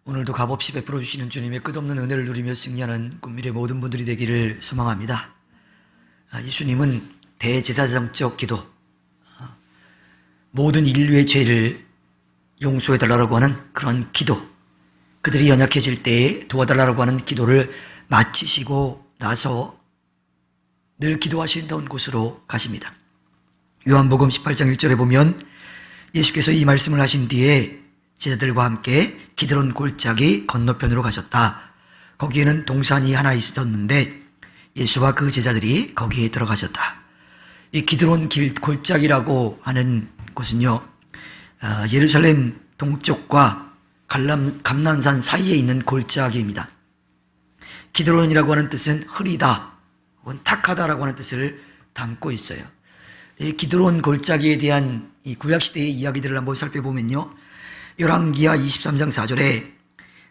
오늘도 값없이 베풀어 주시는 주님의 끝없는 은혜를 누리며 승리하는 꿈미래 모든 분들이 되기를 소망합니다. 예수님은 대제사장적 기도, 모든 인류의 죄를 용서해달라고 하는 그런 기도, 그들이 연약해질 때에 도와달라고 하는 기도를 마치시고 나서 늘 기도하시던 곳으로 가십니다. 요한복음 18장 1절에 보면 예수께서 이 말씀을 하신 뒤에 제자들과 함께 기드론 골짜기 건너편으로 가셨다. 거기에는 동산이 하나 있었는데 예수와 그 제자들이 거기에 들어가셨다. 이 기드론 골짜기라고 하는 곳은요, 예루살렘 동쪽과 감난산 사이에 있는 골짜기입니다. 기드론이라고 하는 뜻은 흐리다 혹은 탁하다라고 하는 뜻을 담고 있어요. 이 기드론 골짜기에 대한 이 구약시대의 이야기들을 한번 살펴보면요, 열왕기하 23장 4절에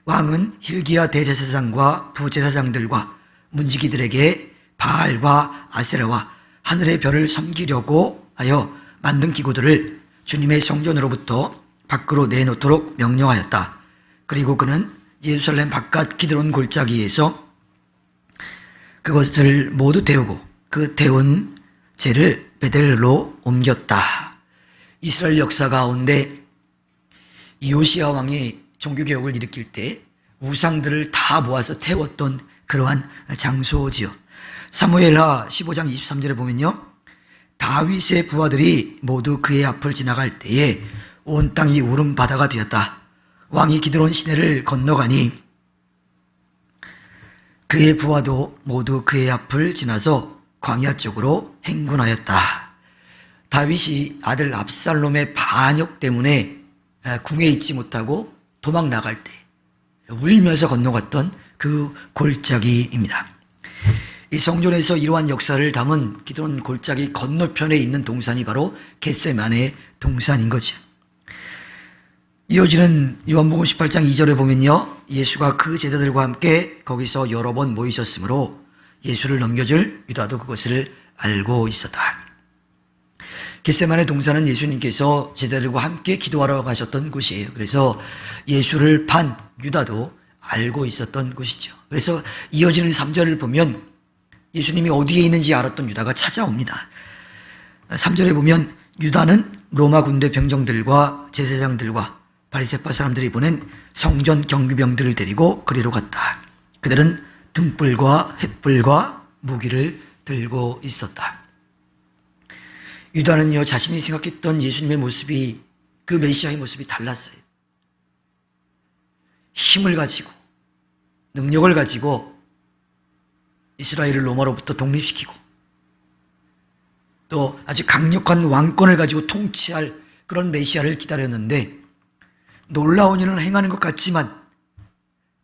왕은 hil기야 대제사장과 부제사장들과 문지기들에게 바알과 아세라와 하늘의 별을 섬기려고 하여 만든 기구들을 주님의 성전으로부터 밖으로 내놓도록 명령하였다. 그리고 그는 예루살렘 바깥 기드론 골짜기에서 그것을 모두 태우고 그 태운 재를 베델로 옮겼다. 이스라엘 역사 가운데 요시야 왕이 종교개혁을 일으킬 때 우상들을 다 모아서 태웠던 그러한 장소지요. 사무엘하 15장 23절에 보면요, 다윗의 부하들이 모두 그의 앞을 지나갈 때에 온 땅이 울음바다가 되었다. 왕이 기드론 시내를 건너가니 그의 부하도 모두 그의 앞을 지나서 광야 쪽으로 행군하였다. 다윗이 아들 압살롬의 반역 때문에 궁에 있지 못하고 도망 나갈 때 울면서 건너갔던 그 골짜기입니다. 이 성전에서 이러한 역사를 담은 기드론 골짜기 건너편에 있는 동산이 바로 겟세마네 동산인 거죠. 이어지는 요한복음 18장 2절에 보면요, 예수가 그 제자들과 함께 거기서 여러 번 모이셨으므로 예수를 넘겨줄 유다도 그것을 알고 있었다. 겟세마네 동산은 예수님께서 제자들과 함께 기도하러 가셨던 곳이에요. 그래서 예수를 판 유다도 알고 있었던 곳이죠. 그래서 이어지는 3절을 보면 예수님이 어디에 있는지 알았던 유다가 찾아옵니다. 3절에 보면 유다는 로마 군대 병정들과 제사장들과 바리새파 사람들이 보낸 성전 경비병들을 데리고 그리로 갔다. 그들은 등불과 횃불과 무기를 들고 있었다. 유다는요, 자신이 생각했던 예수님의 모습이, 그 메시아의 모습이 달랐어요. 힘을 가지고 능력을 가지고 이스라엘을 로마로부터 독립시키고 또 아주 강력한 왕권을 가지고 통치할 그런 메시아를 기다렸는데, 놀라운 일을 행하는 것 같지만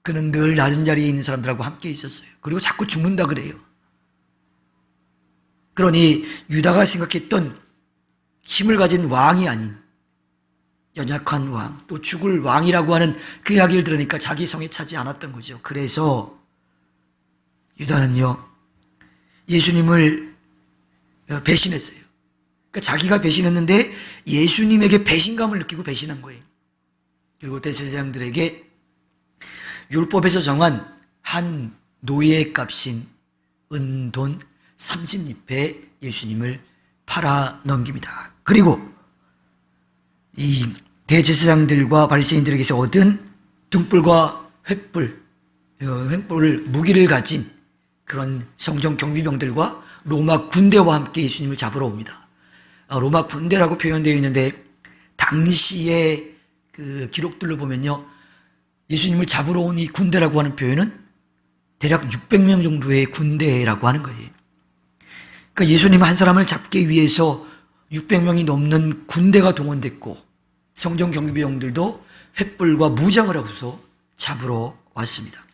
그는 늘 낮은 자리에 있는 사람들하고 함께 있었어요. 그리고 자꾸 죽는다 그래요. 그러니 유다가 생각했던 힘을 가진 왕이 아닌 연약한 왕, 또 죽을 왕이라고 하는 그 이야기를 들으니까 자기 성에 차지 않았던 거죠. 그래서 유다는요, 예수님을 배신했어요. 그러니까 자기가 배신했는데 예수님에게 배신감을 느끼고 배신한 거예요. 그리고 대제사장들에게 율법에서 정한 한 노예의 값인 은돈 30립에 예수님을 팔아 넘깁니다. 그리고 이 대제사장들과 바리새인들에게서 얻은 등불과 횃불을 무기를 가진 그런 성전 경비병들과 로마 군대와 함께 예수님을 잡으러 옵니다. 로마 군대라고 표현되어 있는데 당시의 그 기록들로 보면요, 예수님을 잡으러 온 이 군대라고 하는 표현은 대략 600명 정도의 군대라고 하는 거예요. 그러니까 예수님 한 사람을 잡기 위해서 600명이 넘는 군대가 동원됐고 성전 경비병들도 횃불과 무장을 하고서 잡으러 왔습니다.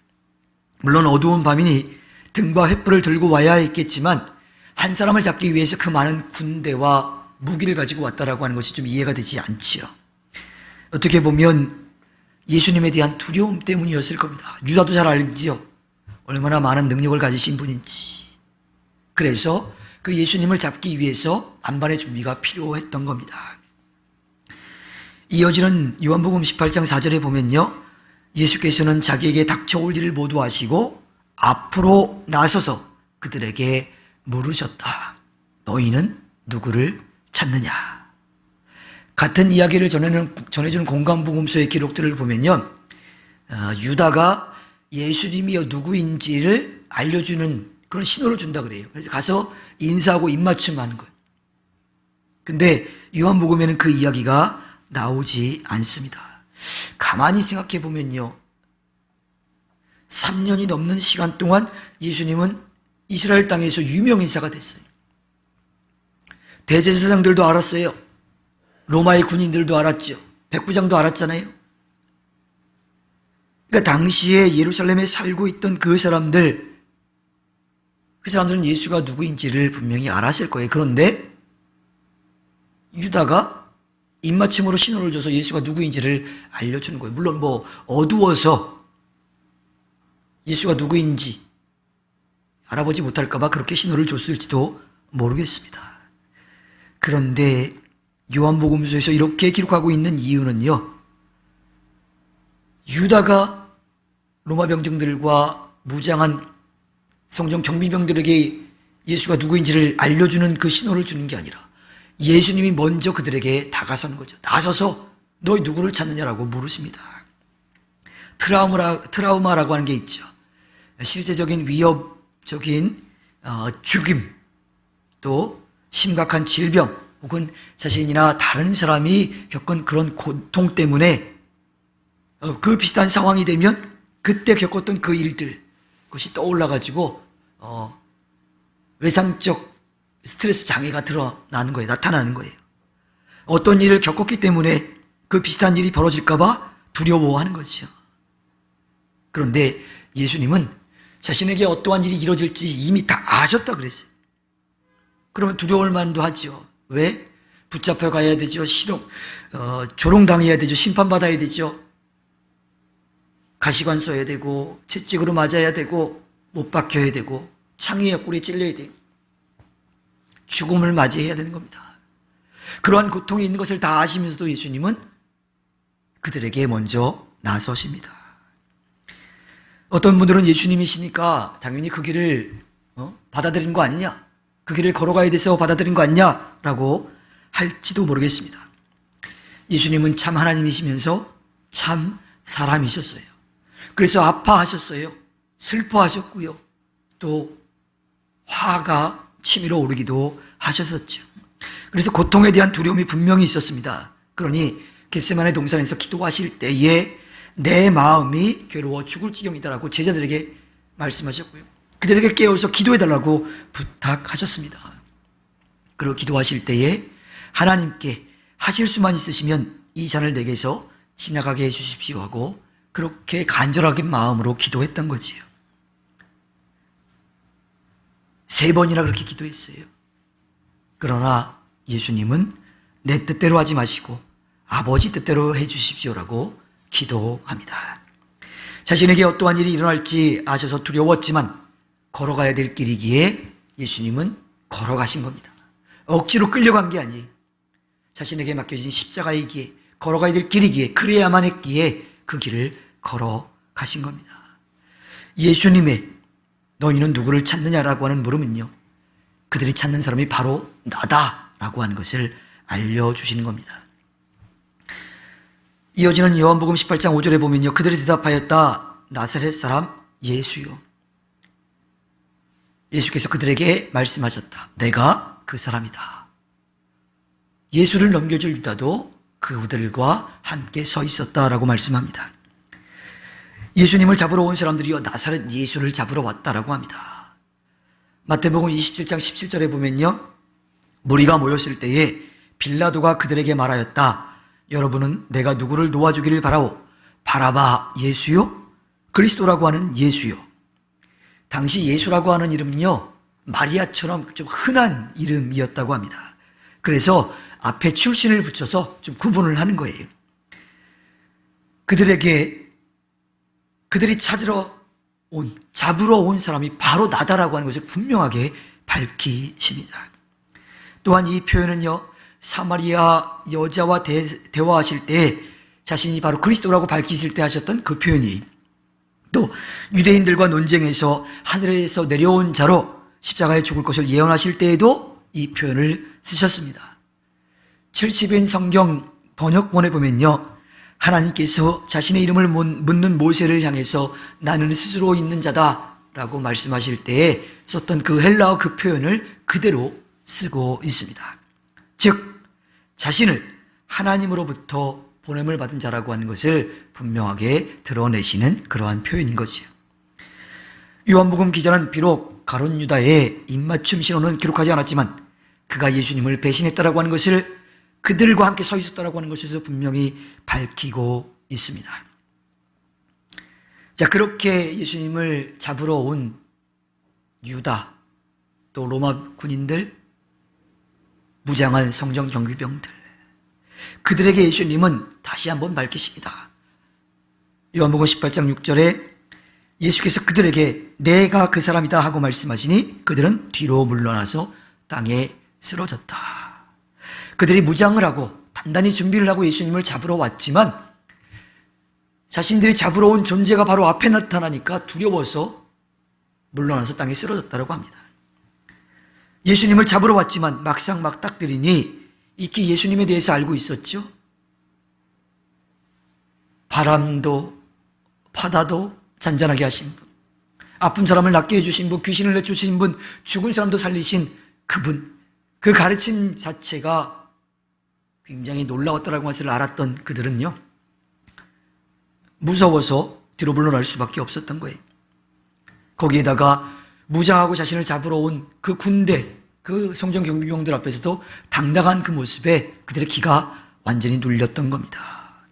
물론 어두운 밤이니 등과 횃불을 들고 와야 했겠지만 한 사람을 잡기 위해서 그 많은 군대와 무기를 가지고 왔다라고 하는 것이 좀 이해가 되지 않지요. 어떻게 보면 예수님에 대한 두려움 때문이었을 겁니다. 유다도 잘 알지요. 얼마나 많은 능력을 가지신 분인지. 그래서 그 예수님을 잡기 위해서 만반의 준비가 필요했던 겁니다. 이어지는 요한복음 18장 4절에 보면요, 예수께서는 자기에게 닥쳐올 일을 모두 아시고 앞으로 나서서 그들에게 물으셨다. 너희는 누구를 찾느냐? 같은 이야기를 전해주는 공간복음서의 기록들을 보면요, 유다가 예수님이 누구인지를 알려주는 그런 신호를 준다 그래요. 그래서 가서 인사하고 입맞춤하는 거예요. 근데 요한복음에는 그 이야기가 나오지 않습니다. 가만히 생각해 보면요, 3년이 넘는 시간 동안 예수님은 이스라엘 땅에서 유명 인사가 됐어요. 대제사장들도 알았어요. 로마의 군인들도 알았죠. 백부장도 알았잖아요. 그러니까 당시에 예루살렘에 살고 있던 그 사람들은 예수가 누구인지를 분명히 알았을 거예요. 그런데 유다가 입맞춤으로 신호를 줘서 예수가 누구인지를 알려주는 거예요. 물론 어두워서 예수가 누구인지 알아보지 못할까 봐 그렇게 신호를 줬을지도 모르겠습니다. 그런데 요한복음서에서 이렇게 기록하고 있는 이유는요, 유다가 로마 병정들과 무장한 성전 경비병들에게 예수가 누구인지를 알려주는 그 신호를 주는 게 아니라 예수님이 먼저 그들에게 다가서는 거죠. 나서서 너희 누구를 찾느냐라고 물으십니다. 트라우마라고 하는 게 있죠. 실제적인 위협적인 죽임, 또 심각한 질병, 혹은 자신이나 다른 사람이 겪은 그런 고통 때문에 그 비슷한 상황이 되면 그때 겪었던 그 일들, 그것이 떠올라가지고 외상적 스트레스 장애가 드러나는 거예요. 나타나는 거예요. 어떤 일을 겪었기 때문에 그 비슷한 일이 벌어질까봐 두려워하는 거죠. 그런데 예수님은 자신에게 어떠한 일이 이루어질지 이미 다 아셨다 그랬어요. 그러면 두려울 만도 하죠. 왜? 붙잡혀 가야 되죠. 조롱당해야 되죠. 심판받아야 되죠. 가시관 써야 되고, 채찍으로 맞아야 되고, 못 박혀야 되고, 창의 옆구리에 찔려야 되고, 죽음을 맞이해야 되는 겁니다. 그러한 고통이 있는 것을 다 아시면서도 예수님은 그들에게 먼저 나서십니다. 어떤 분들은 예수님이시니까 당연히 그 길을 받아들인 거 아니냐, 그 길을 걸어가야 돼서 받아들인 거 아니냐라고 할지도 모르겠습니다. 예수님은 참 하나님이시면서 참 사람이셨어요. 그래서 아파하셨어요. 슬퍼하셨고요. 또 화가 치밀어 오르기도 하셨었죠. 그래서 고통에 대한 두려움이 분명히 있었습니다. 그러니 겟세마네 동산에서 기도하실 때에 내 마음이 괴로워 죽을 지경이다라고 제자들에게 말씀하셨고요. 그들에게 깨워서 기도해달라고 부탁하셨습니다. 그리고 기도하실 때에 하나님께 하실 수만 있으시면 이 잔을 내게서 지나가게 해주십시오 하고 그렇게 간절하게 마음으로 기도했던 거지요. 3번이나 그렇게 기도했어요. 그러나 예수님은 내 뜻대로 하지 마시고 아버지 뜻대로 해주십시오라고 기도합니다. 자신에게 어떠한 일이 일어날지 아셔서 두려웠지만 걸어가야 될 길이기에 예수님은 걸어가신 겁니다. 억지로 끌려간 게 아니에요. 자신에게 맡겨진 십자가이기에 걸어가야 될 길이기에 그래야만 했기에 그 길을 걸어가신 겁니다. 예수님의 너희는 누구를 찾느냐라고 하는 물음은요, 그들이 찾는 사람이 바로 나다라고 하는 것을 알려주시는 겁니다. 이어지는 요한복음 18장 5절에 보면요, 그들이 대답하였다. 나사렛 사람 예수요. 예수께서 그들에게 말씀하셨다. 내가 그 사람이다. 예수를 넘겨줄 유다도 그들과 함께 서 있었다라고 말씀합니다. 예수님을 잡으러 온 사람들이요, 나사렛 예수를 잡으러 왔다라고 합니다. 마태복음 27장 17절에 보면요, 무리가 모였을 때에 빌라도가 그들에게 말하였다. 여러분은 내가 누구를 놓아주기를 바라오? 바라바 예수요? 그리스도라고 하는 예수요. 당시 예수라고 하는 이름은요, 마리아처럼 좀 흔한 이름이었다고 합니다. 그래서 앞에 출신을 붙여서 좀 구분을 하는 거예요. 그들이 잡으러 온 사람이 바로 나다라고 하는 것을 분명하게 밝히십니다. 또한 이 표현은요, 사마리아 여자와 대화하실 때 자신이 바로 그리스도라고 밝히실 때 하셨던 그 표현이, 또 유대인들과 논쟁에서 하늘에서 내려온 자로 십자가에 죽을 것을 예언하실 때에도 이 표현을 쓰셨습니다. 70인 성경 번역본에 보면요, 하나님께서 자신의 이름을 묻는 모세를 향해서 나는 스스로 있는 자다 라고 말씀하실 때에 썼던 그 헬라어 그 표현을 그대로 쓰고 있습니다. 즉 자신을 하나님으로부터 보냄을 받은 자라고 하는 것을 분명하게 드러내시는 그러한 표현인 거지요. 요한복음 기자는 비록 가룟 유다의 입맞춤 신호는 기록하지 않았지만 그가 예수님을 배신했다라고 하는 것을, 그들과 함께 서 있었다라고 하는 것에서 분명히 밝히고 있습니다. 자, 그렇게 예수님을 잡으러 온 유다, 또 로마 군인들, 무장한 성전 경비병들, 그들에게 예수님은 다시 한번 밝히십니다. 요한복음 18장 6절에 예수께서 그들에게 내가 그 사람이다 하고 말씀하시니 그들은 뒤로 물러나서 땅에 쓰러졌다. 그들이 무장을 하고 단단히 준비를 하고 예수님을 잡으러 왔지만 자신들이 잡으러 온 존재가 바로 앞에 나타나니까 두려워서 물러나서 땅에 쓰러졌다고 합니다. 예수님을 잡으러 왔지만 막상 막딱들이니 익히 예수님에 대해서 알고 있었죠. 바람도 바다도 잔잔하게 하신 분, 아픈 사람을 낫게 해주신 분, 귀신을 내쫓으신 분, 죽은 사람도 살리신 그분, 그 가르침 자체가 굉장히 놀라웠다라고 것을 알았던 그들은요, 무서워서 뒤로 물러날 수밖에 없었던 거예요. 거기에다가 무장하고 자신을 잡으러 온 그 군대, 그 성전 경비병들 앞에서도 당당한 그 모습에 그들의 기가 완전히 눌렸던 겁니다.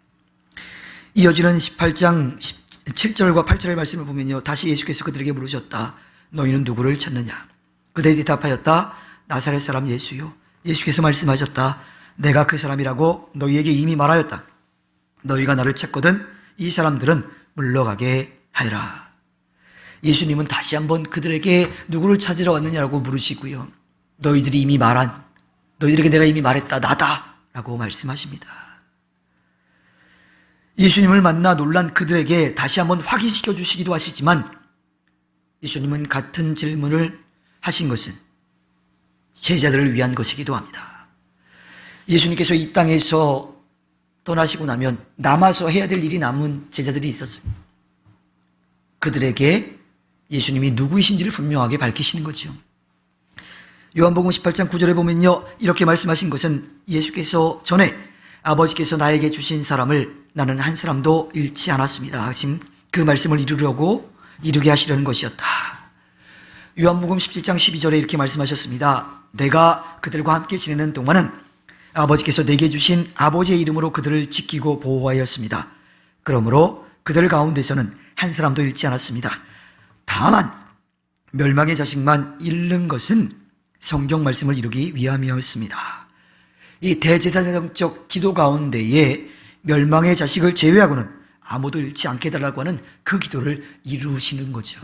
이어지는 18장 7절과 8절의 말씀을 보면요, 다시 예수께서 그들에게 물으셨다. 너희는 누구를 찾느냐? 그들이 대답하였다. 나사렛 사람 예수요. 예수께서 말씀하셨다. 내가 그 사람이라고 너희에게 이미 말하였다. 너희가 나를 찾거든 이 사람들은 물러가게 하여라. 예수님은 다시 한번 그들에게 누구를 찾으러 왔느냐고 물으시고요, 너희들이 이미 말한, 너희들에게 내가 이미 말했다, 나다 라고 말씀하십니다. 예수님을 만나 놀란 그들에게 다시 한번 확인시켜 주시기도 하시지만 예수님은 같은 질문을 하신 것은 제자들을 위한 것이기도 합니다. 예수님께서 이 땅에서 떠나시고 나면 남아서 해야 될 일이 남은 제자들이 있었어요. 그들에게 예수님이 누구이신지를 분명하게 밝히시는 거죠. 요한복음 18장 9절에 보면요, 이렇게 말씀하신 것은 예수께서 전에 아버지께서 나에게 주신 사람을 나는 한 사람도 잃지 않았습니다. 지금 그 말씀을 이루게 하시려는 것이었다. 요한복음 17장 12절에 이렇게 말씀하셨습니다. 내가 그들과 함께 지내는 동안은 아버지께서 내게 주신 아버지의 이름으로 그들을 지키고 보호하였습니다. 그러므로 그들 가운데서는 한 사람도 잃지 않았습니다. 다만 멸망의 자식만 잃는 것은 성경 말씀을 이루기 위함이었습니다. 이 대제사장적 기도 가운데에 멸망의 자식을 제외하고는 아무도 잃지 않게 해달라고 하는 그 기도를 이루시는 거죠.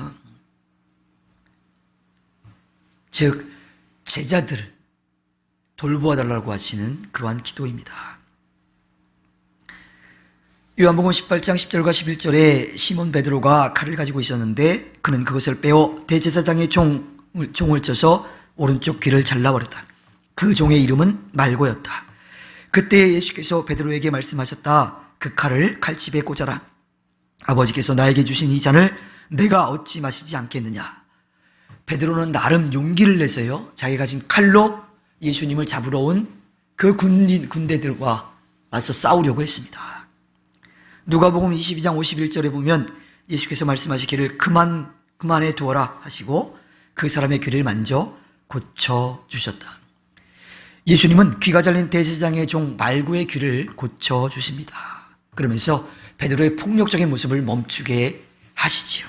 즉 제자들을 돌보아달라고 하시는 그러한 기도입니다. 요한복음 18장 10절과 11절에 시몬 베드로가 칼을 가지고 있었는데 그는 그것을 빼어 대제사장의 종을 쳐서 오른쪽 귀를 잘라버렸다. 그 종의 이름은 말고였다. 그때 예수께서 베드로에게 말씀하셨다. 그 칼을 칼집에 꽂아라. 아버지께서 나에게 주신 이 잔을 내가 어찌 마시지 않겠느냐. 베드로는 나름 용기를 내서요, 자기가 가진 칼로 예수님을 잡으러 온 그 군대들과 맞서 싸우려고 했습니다. 누가복음 22장 51절에 보면 예수께서 말씀하시기를 그만해 두어라 하시고 그 사람의 귀를 만져 고쳐주셨다. 예수님은 귀가 잘린 대제사장의 종 말고의 귀를 고쳐주십니다. 그러면서 베드로의 폭력적인 모습을 멈추게 하시지요.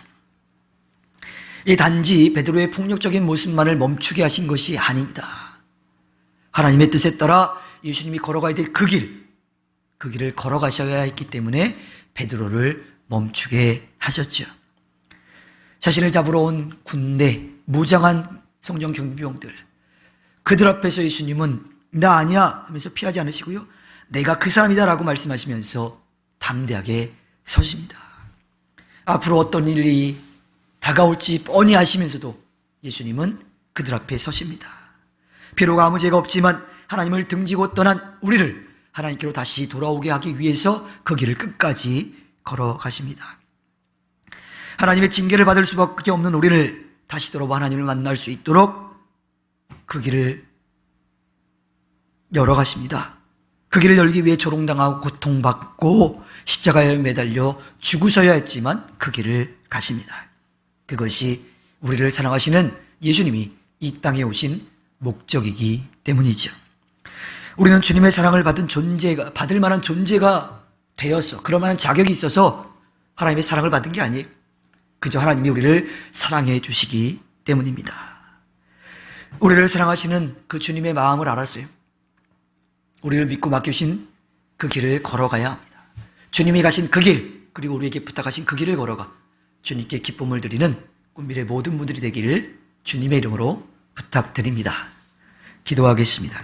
이 단지 베드로의 폭력적인 모습만을 멈추게 하신 것이 아닙니다. 하나님의 뜻에 따라 예수님이 걸어가야 될 그 길을 걸어가셔야 했기 때문에 베드로를 멈추게 하셨죠. 자신을 잡으러 온 군대, 무장한 성전 경비병들, 그들 앞에서 예수님은 나 아니야 하면서 피하지 않으시고요, 내가 그 사람이다 라고 말씀하시면서 담대하게 서십니다. 앞으로 어떤 일이 다가올지 뻔히 아시면서도 예수님은 그들 앞에 서십니다. 비록 아무 죄가 없지만 하나님을 등지고 떠난 우리를 하나님께로 다시 돌아오게 하기 위해서 그 길을 끝까지 걸어가십니다. 하나님의 징계를 받을 수밖에 없는 우리를 다시 돌아와 하나님을 만날 수 있도록 그 길을 열어가십니다. 그 길을 열기 위해 조롱당하고 고통받고 십자가에 매달려 죽으셔야 했지만 그 길을 가십니다. 그것이 우리를 사랑하시는 예수님이 이 땅에 오신 목적이기 때문이죠. 우리는 주님의 사랑을 받을 만한 존재가 되어서, 그럴 만한 자격이 있어서 하나님의 사랑을 받은 게 아니에요. 그저 하나님이 우리를 사랑해 주시기 때문입니다. 우리를 사랑하시는 그 주님의 마음을 알았어요. 우리를 믿고 맡기신 그 길을 걸어가야 합니다. 주님이 가신 그 길, 그리고 우리에게 부탁하신 그 길을 걸어가 주님께 기쁨을 드리는 꿈미래 모든 분들이 되기를 주님의 이름으로 부탁드립니다. 기도하겠습니다.